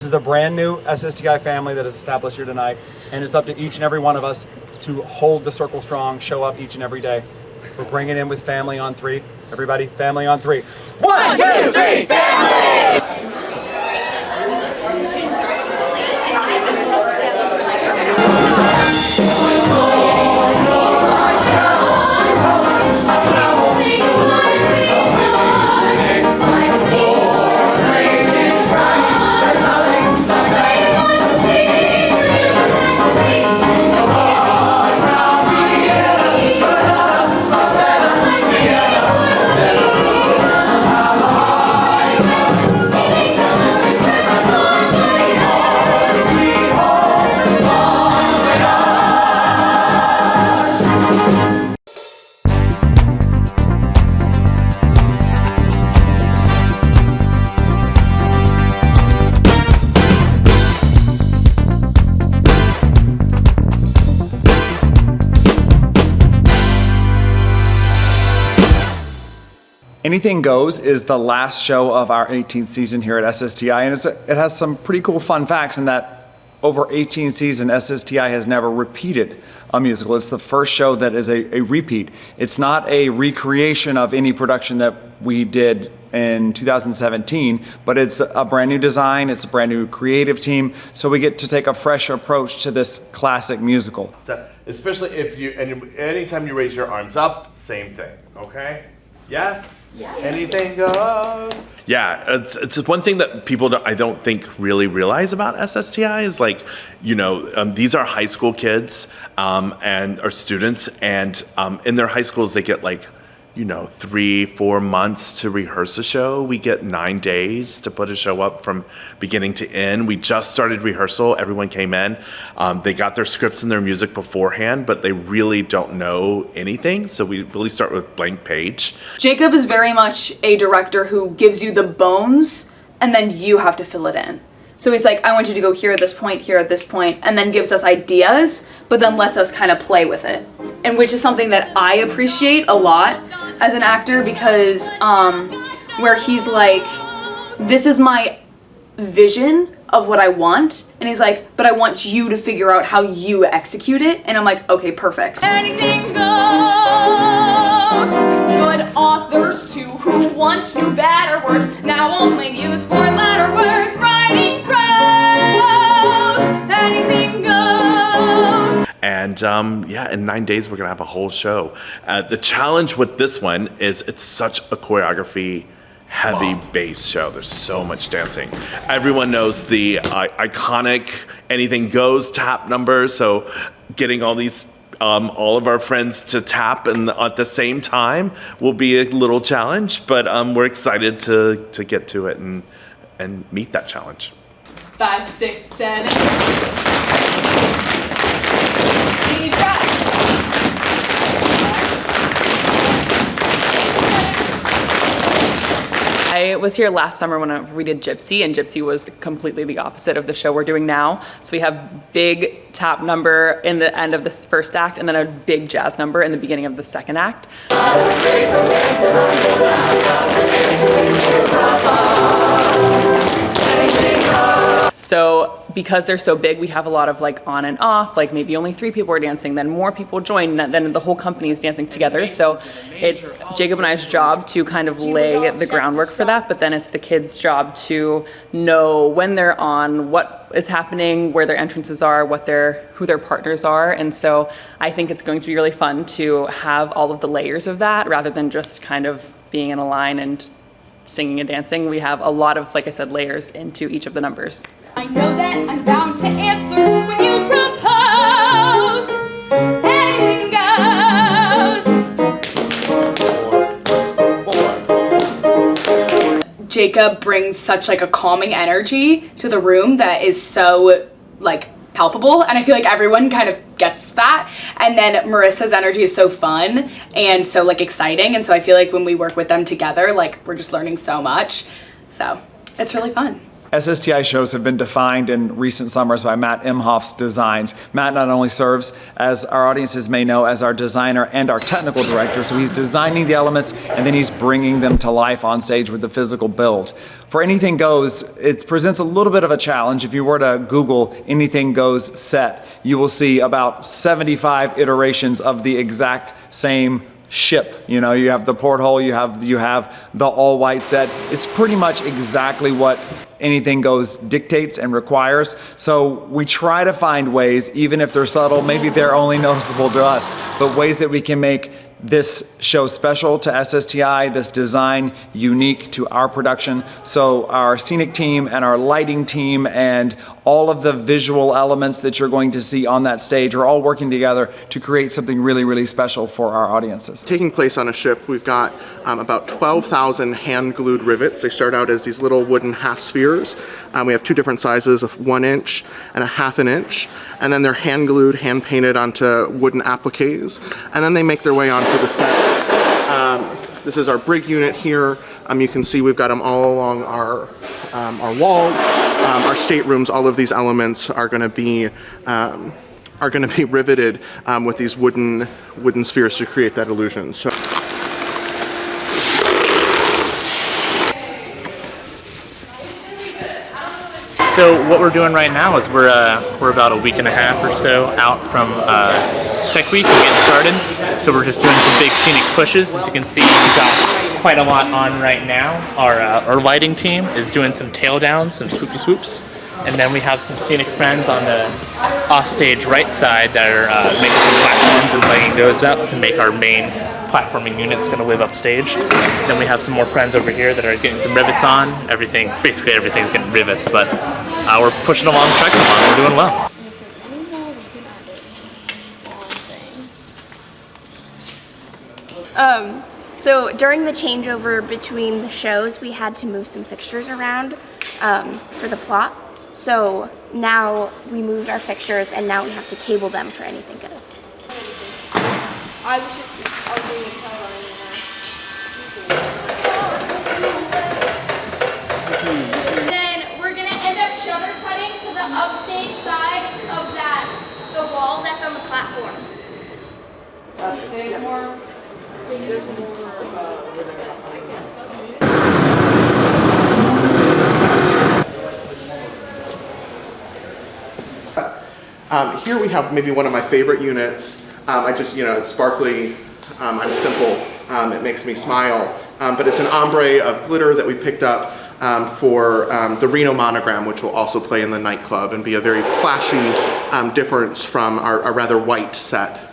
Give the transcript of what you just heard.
This is a brand new SSTI family that is established here tonight, and it's up to each and every one of us to hold the circle strong, show up each and every day. We're bringing in with family on three. Everybody, family on three. 1, 2, 3, family! Anything Goes is the last show of our 18th season here at SSTI, and it has some pretty cool fun facts in that over 18 seasons, SSTI has never repeated a musical. It's the first show that is a repeat. It's not a recreation of any production that we did in 2017, but it's a brand new design, it's a brand new creative team, so we get to take a fresh approach to this classic musical. Especially if anytime you raise your arms up, same thing, okay? Yes? Yes. Anything goes. Yeah, it's one thing that people I don't think really realize about SSTI is like, these are high school kids and are students, and in their high schools they get like, 3-4 months to rehearse a show. We get 9 days to put a show up from beginning to end. We just started rehearsal. Everyone came in. They got their scripts and their music beforehand, but they really don't know anything. So we really start with blank page. Jacob is very much a director who gives you the bones and then you have to fill it in. So he's like, I want you to go here at this point, and then gives us ideas, but then lets us kind of play with it. And which is something that I appreciate a lot as an actor, because where he's like, this is my vision of what I want, and he's like, but I want you to figure out how you execute it, and I'm like, okay, perfect. Anything goes. Good authors too, who wants to better words, now only use 4-letter words, writing prose. Anything goes. And in 9 days we're gonna have a whole show. The challenge with this one is it's such a choreography heavy bass show. There's so much dancing. Everyone knows the iconic Anything Goes tap number, so getting all these all of our friends to tap and at the same time will be a little challenge, but we're excited to get to it and meet that challenge. 5, 6, 7. Please rock. I was here last summer when we did Gypsy, and Gypsy was completely the opposite of the show we're doing now. So we have big tap number in the end of this first act, and then a big jazz number in the beginning of the second act. So because they're so big, we have a lot of like on and off, like maybe only 3 people are dancing, then more people join, then the whole company is dancing together. So it's Jacob and I's job to kind of lay the groundwork for that, but then it's the kids' job to know when they're on, what is happening, where their entrances are, who their partners are. And so I think it's going to be really fun to have all of the layers of that rather than just kind of being in a line and singing and dancing. We have a lot of, like I said, layers into each of the numbers. I know that I'm bound to answer when you propose. Anything goes. Jacob brings such like a calming energy to the room that is so like palpable, and I feel like everyone kind of gets that. And then Marissa's energy is so fun and so like exciting, and so I feel like when we work with them together, like we're just learning so much. So it's really fun. SSTI shows have been defined in recent summers by Matt Imhoff's designs. Matt not only serves, as our audiences may know, as our designer and our technical director, so he's designing the elements and then he's bringing them to life on stage with the physical build. For Anything Goes, it presents a little bit of a challenge. If you were to Google Anything Goes set, you will see about 75 iterations of the exact same ship. You know, you have the porthole, you have the all white set. It's pretty much exactly what Anything Goes dictates and requires. So we try to find ways, even if they're subtle, maybe they're only noticeable to us, but ways that we can make this show special to SSTI, this design unique to our production. So our scenic team and our lighting team and all of the visual elements that you're going to see on that stage are all working together to create something really, really special for our audiences. Taking place on a ship, we've got about 12,000 hand-glued rivets. They start out as these little wooden half spheres. We have two different sizes, of 1 inch and a half an inch. And then they're hand-glued, hand-painted onto wooden appliques. And then they make their way onto the sets. This is our brig unit here. You can see we've got them all along our walls, our staterooms. All of these elements are going to be riveted with these wooden spheres to create that illusion. So what we're doing right now is we're about a week and a half or so out from Tech Week and getting started. So we're just doing some big scenic pushes. As you can see, we've got quite a lot on right now. Our lighting team is doing some tail downs, some swoopy swoops. And then we have some scenic friends on the offstage right side that are making some platforms and lighting those up to make our main platforming unit's going to live upstage. Then we have some more friends over here that are getting some rivets on. Basically everything's getting rivets, but we're pushing along, trekking along, we're doing well. So during the changeover between the shows, we had to move some fixtures around for the plot. So now we moved our fixtures and now we have to cable them for Anything Goes. I'll bring the tail line in there. Then we're gonna end up shutter cutting to the upstage side of the wall that's on the platform. Here we have maybe one of my favorite units. It's sparkly, I'm simple, it makes me smile. But it's an ombre of glitter that we picked up for the Reno monogram, which will also play in the nightclub and be a very flashy difference from our rather white set.